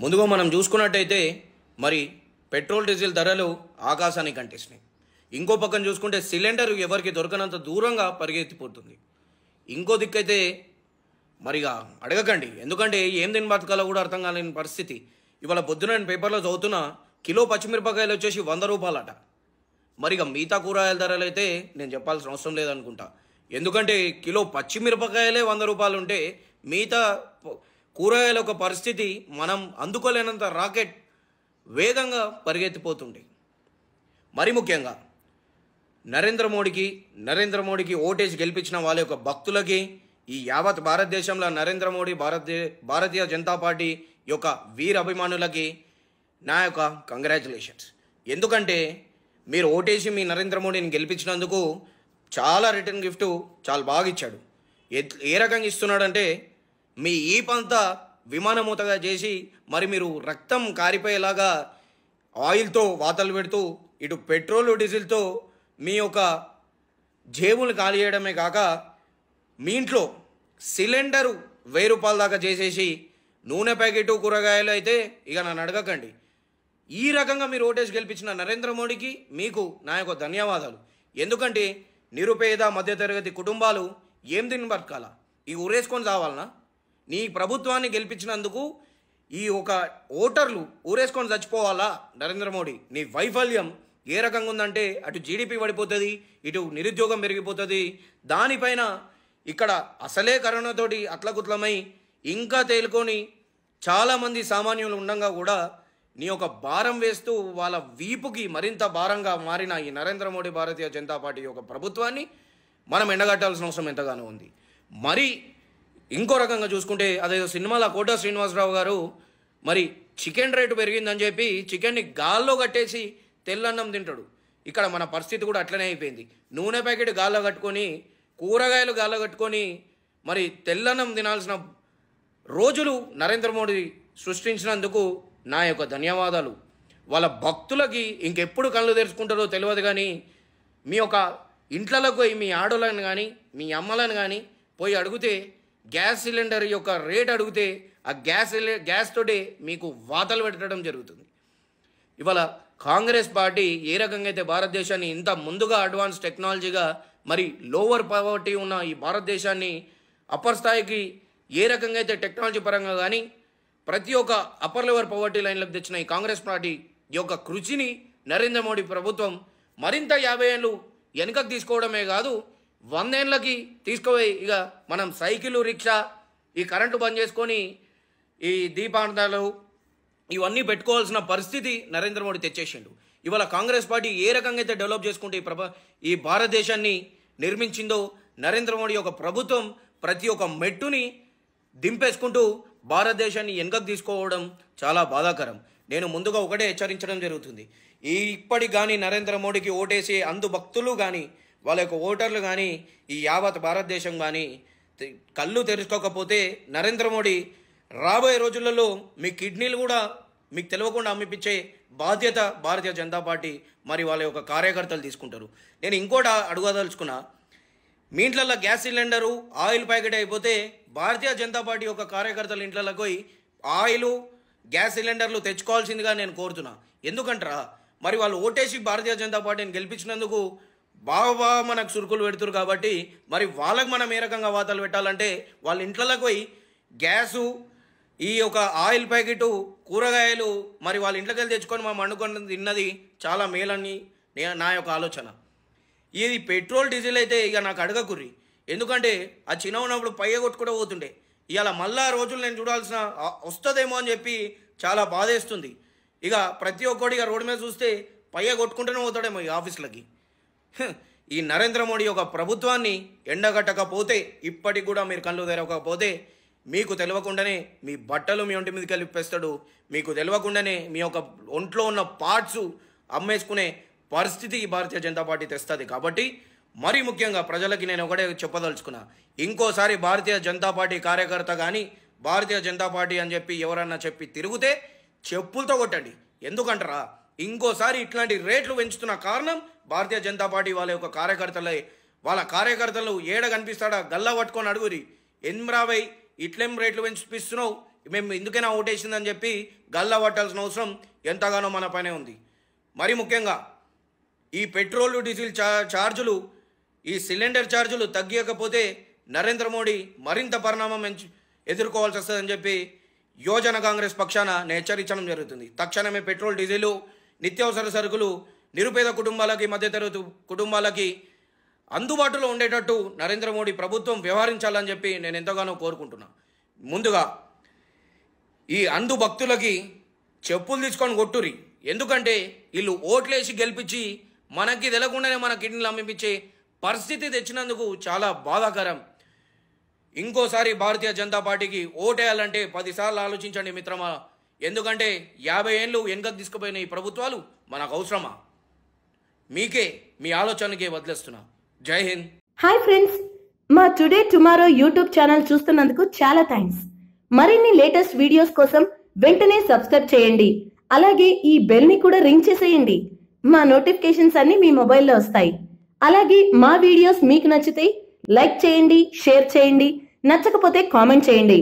ముందుగా మనం చూసుకున్నట్టయితే మరి పెట్రోల్ డీజిల్ ధరలు ఆకాశానికి అంటేసినాయి. ఇంకో పక్కన చూసుకుంటే సిలిండర్ ఎవరికి దొరకనంత దూరంగా పరిగెత్తిపోతుంది. ఇంకో దిక్కైతే మరిగా అడగకండి, ఎందుకంటే ఏం తిని బతకాలో కూడా అర్థం కాలేని పరిస్థితి. ఇవాళ పొద్దున నేను పేపర్లో చదువుతున్నా, కిలో పచ్చిమిరపకాయలు వచ్చేసి 100 రూపాయలట. మరిగా మిగతా కూరగాయల ధరలు అయితే నేను చెప్పాల్సిన అవసరం లేదనుకుంటా. ఎందుకంటే కిలో పచ్చిమిరపకాయలే 100 రూపాయలు ఉంటే మిగతా కూరగాయల ఒక పరిస్థితి మనం అందుకోలేనంత రాకెట్ వేగంగా పరిగెత్తిపోతుండే. మరి ముఖ్యంగా నరేంద్ర మోడీకి ఓటేసి గెలిపించిన వాళ్ళ యొక్క భక్తులకి, ఈ యావత్ భారతదేశంలో నరేంద్ర మోడీ భారతీయ జనతా పార్టీ యొక్క వీర అభిమానులకి నా యొక్క కంగ్రాచులేషన్స్. ఎందుకంటే మీరు ఓటేసి మీ నరేంద్ర మోడీని గెలిపించినందుకు చాలా రిటర్న్ గిఫ్ట్ చాలా బాగా ఇచ్చాడు. ఏ రకంగా ఇస్తున్నాడంటే, మీ ఈపంతా విమానమూతగా చేసి మరి మీరు రక్తం కారిపోయేలాగా ఆయిల్తో వాతలు పెడుతూ ఇటు పెట్రోల్ డీజిల్తో మీ యొక్క జేబులు ఖాళీ చేయడమే కాక మీ ఇంట్లో సిలిండరు 1000 రూపాయల దాకా చేసేసి నూనె ప్యాకెట్ కూరగాయలు అయితే ఇక నన్ను అడగకండి. ఈ రకంగా మీరు ఓటేసి గెలిపించిన నరేంద్ర మోడీకి మీకు నా యొక్క ధన్యవాదాలు. ఎందుకంటే నిరుపేద మధ్యతరగతి కుటుంబాలు ఏం తిని బతకాలా? ఈ ఊరేసుకొని చావాలనా? నీ ప్రభుత్వాన్ని గెలిపించినందుకు ఈ ఒక ఓటర్లు ఊరేసుకొని చచ్చిపోవాలా? నరేంద్ర మోడీ, నీ వైఫల్యం ఏ రకంగా ఉందంటే అటు జీడిపి పడిపోతుంది, ఇటు నిరుద్యోగం పెరిగిపోతుంది. దానిపైన ఇక్కడ అసలే కరోనాతోటి అట్లకుట్లమై ఇంకా తేలుకొని చాలామంది సామాన్యులు ఉండగా కూడా నీ యొక్క భారం వేస్తూ వాళ్ళ వీపుకి మరింత భారంగా మారిన ఈ నరేంద్ర మోడీ భారతీయ జనతా పార్టీ యొక్క ప్రభుత్వాన్ని మనం ఎండగట్టాల్సిన అవసరం ఎంతగానో ఉంది. మరి ఇంకో రకంగా చూసుకుంటే అదేదో సినిమాలో కోట శ్రీనివాసరావు గారు మరి చికెన్ రేటు పెరిగిందని చెప్పి చికెన్ని గాల్లో కట్టేసి తెల్లన్నం తింటాడు. ఇక్కడ మన పరిస్థితి కూడా అట్లనే అయిపోయింది. నూనె ప్యాకెట్ గాల్లో కట్టుకొని, కూరగాయలు గాల్లో కట్టుకొని మరి తెల్లన్నం తినాల్సిన రోజులు నరేంద్ర మోడీ సృష్టించినందుకు నా యొక్క ధన్యవాదాలు. వాళ్ళ భక్తులకి ఇంకెప్పుడు కళ్ళు తెరుచుకుంటారో తెలియదు, కానీ మీ యొక్క ఇంట్లోకి పోయి మీ ఆడోళ్ళని కానీ మీ అమ్మలను కానీ పోయి అడిగితే గ్యాస్ సిలిండర్ యొక్క రేట్ అడిగితే ఆ గ్యాస్ తోటే మీకు వాతలు పెట్టడం జరుగుతుంది. ఇవాళ కాంగ్రెస్ పార్టీ ఏ రకంగా అయితే భారతదేశాన్ని ఇంత ముందుగా అడ్వాన్స్ టెక్నాలజీగా మరి లోవర్ పవర్టీ ఉన్న ఈ భారతదేశాన్ని అప్పర్ స్థాయికి ఏ రకంగా అయితే టెక్నాలజీ పరంగా కానీ ప్రతి ఒక్క అప్పర్ లెవర్ పవర్టీ లైన్లకు తెచ్చిన ఈ కాంగ్రెస్ పార్టీ యొక్క కృషిని నరేంద్ర మోడీ ప్రభుత్వం మరింత 50 ఏళ్ళు వెనుకకు తీసుకోవడమే కాదు, 100 ఏళ్ళకి తీసుకుపోయి ఇక మనం సైకిల్, రిక్షా, ఈ కరెంటు బంద్ చేసుకొని ఈ దీపాంతాలు ఇవన్నీ పెట్టుకోవాల్సిన పరిస్థితి నరేంద్ర మోడీ తెచ్చేసిండు. ఇవాళ కాంగ్రెస్ పార్టీ ఏ రకంగా అయితే డెవలప్ చేసుకుంటే ఈ భారతదేశాన్ని నిర్మించిందో నరేంద్ర మోడీ యొక్క ప్రభుత్వం ప్రతి ఒక్క మెట్టుని దింపేసుకుంటూ భారతదేశాన్ని వెనుకకు తీసుకోవడం చాలా బాధాకరం. నేను ముందుగా ఒకటే హెచ్చరించడం జరుగుతుంది. ఇప్పటికి కానీ నరేంద్ర మోడీకి ఓటేసే అందు భక్తులు కానీ వాళ్ళ యొక్క ఓటర్లు కానీ ఈ యావత్ భారతదేశం కానీ కళ్ళు తెరుచుకోకపోతే నరేంద్ర మోడీ రాబోయే రోజులలో మీ కిడ్నీలు కూడా మీకు తెలియకుండా అమ్మిపించే బాధ్యత భారతీయ జనతా పార్టీ మరి వాళ్ళ యొక్క కార్యకర్తలు తీసుకుంటారు. నేను ఇంకోటి అడగదలుచుకున్నా, మీ ఇంట్లలో గ్యాస్ సిలిండరు, ఆయిల్ ప్యాకెట్ అయిపోతే భారతీయ జనతా పార్టీ యొక్క కార్యకర్తల ఇంట్లోకి పోయి ఆయిల్, గ్యాస్ సిలిండర్లు తెచ్చుకోవాల్సిందిగా నేను కోరుతున్నా. ఎందుకంటారా, మరి వాళ్ళు ఓటేసి భారతీయ జనతా పార్టీని గెలిపించినందుకు బాగా మనకు సురుకులు పెడుతురు కాబట్టి మరి వాళ్ళకు మనం ఏ రకంగా వాతాలు పెట్టాలంటే వాళ్ళ ఇంట్లోకి పోయి గ్యాసు, ఈ యొక్క ఆయిల్ ప్యాకెట్, కూరగాయలు మరి వాళ్ళ ఇంట్లోకి వెళ్ళి తెచ్చుకొని మనం వండుకొని తిన్నది చాలా మేలని నా యొక్క ఆలోచన. ఇది పెట్రోల్ డీజిల్ అయితే ఇక నాకు అడగకుర్రి, ఎందుకంటే ఆ చిన్న ఉన్నప్పుడు పయ్య కొట్టుకుంటూ పోతుండే. ఇవాళ మళ్ళా రోజులు నేను చూడాల్సిన వస్తుందేమో అని చెప్పి చాలా బాధేస్తుంది. ఇక ప్రతి ఒక్కటి ఇక రోడ్డు మీద చూస్తే పయ్య కొట్టుకుంటూనే పోతాడేమో ఈ ఆఫీసులకి. ఈ నరేంద్ర మోడీ యొక్క ప్రభుత్వాన్ని ఎండగట్టకపోతే, ఇప్పటికి కూడా మీరు కళ్ళు తెరవకపోతే మీకు తెలియకుండానే మీ బట్టలు మీ ఒంటి మీదకి వెళ్ళిపేస్తాడు. మీకు తెలియకుండానే మీ యొక్క ఒంట్లో ఉన్న పార్ట్స్ అమ్మేసుకునే పరిస్థితి ఈ భారతీయ జనతా పార్టీ తెస్తుంది. కాబట్టి మరీ ముఖ్యంగా ప్రజలకి నేను ఒకటే చెప్పదలుచుకున్నా, ఇంకోసారి భారతీయ జనతా పార్టీ కార్యకర్త కానీ భారతీయ జనతా పార్టీ అని చెప్పి ఎవరన్నా చెప్పి తిరిగితే చెప్పులతో కొట్టండి. ఎందుకంటారా, ఇంకోసారి ఇట్లాంటి రేట్లు పెంచుతున్న కారణం భారతీయ జనతా పార్టీ వాళ్ళ యొక్క కార్యకర్తలే. వాళ్ళ కార్యకర్తలు ఏడ కనిపిస్తాడా గల్లా పట్టుకొని అడుగురి, ఎన్మ్రావై ఇట్లేం రేట్లు పెంచిస్తున్నావు, మేము ఎందుకైనా ఓటేసిందని చెప్పి గల్లా పట్టాల్సిన అవసరం ఎంతగానో మన పైనే ఉంది. మరి ముఖ్యంగా ఈ పెట్రోల్ డీజిల్ ఛార్జీలు, ఈ సిలిండర్ ఛార్జీలు తగ్గకపోతే నరేంద్ర మోడీ మరింత పరిణామం ఎదుర్కోవాల్సి వస్తుందని చెప్పి యువజన కాంగ్రెస్ పక్షాన హెచ్చరించడం జరుగుతుంది. తక్షణమే పెట్రోల్ డీజిల్ నిత్యావసర సరుకులు నిరుపేద కుటుంబాలకి, మధ్యతరగతి కుటుంబాలకి అందుబాటులో ఉండేటట్టు నరేంద్ర మోడీ ప్రభుత్వం వ్యవహరించాలని చెప్పి నేను ఎంతగానో కోరుకుంటున్నా. ముందుగా ఈ అందు భక్తులకి చెప్పులు తీసుకొని కొట్టురి. ఎందుకంటే వీళ్ళు ఓట్లేసి గెలిపించి మనకి తెలకుండానే మన కిడ్నీలు అమ్మిపించే పరిస్థితి తెచ్చినందుకు చాలా బాధాకరం. ఇంకోసారి భారతీయ జనతా పార్టీకి ఓటేయాలంటే 10 సార్లు ఆలోచించండి మిత్రమా. ఎందుకంటే 50 ఏళ్ళు వెనుకకు తీసుకుపోయిన ఈ ప్రభుత్వాలు మనకు అవసరమా? మీకే మీ ఆలోచనకే వదిలేస్తున్నా. జై హింద్. హాయ్ ఫ్రెండ్స్, మా టుడే టుమారో యూట్యూబ్ ఛానల్ చూస్తున్నందుకు చాలా థ్యాంక్స్. మరిన్ని లేటెస్ట్ వీడియోస్ కోసం వెంటనే సబ్స్క్రైబ్ చేయండి. అలాగే ఈ బెల్ ని కూడా రింగ్ చేసేయండి. మా నోటిఫికేషన్స్ అన్ని మీ మొబైల్లో వస్తాయి. అలాగే మా వీడియోస్ మీకు నచ్చితే లైక్ చేయండి, షేర్ చేయండి, నచ్చకపోతే కామెంట్ చేయండి.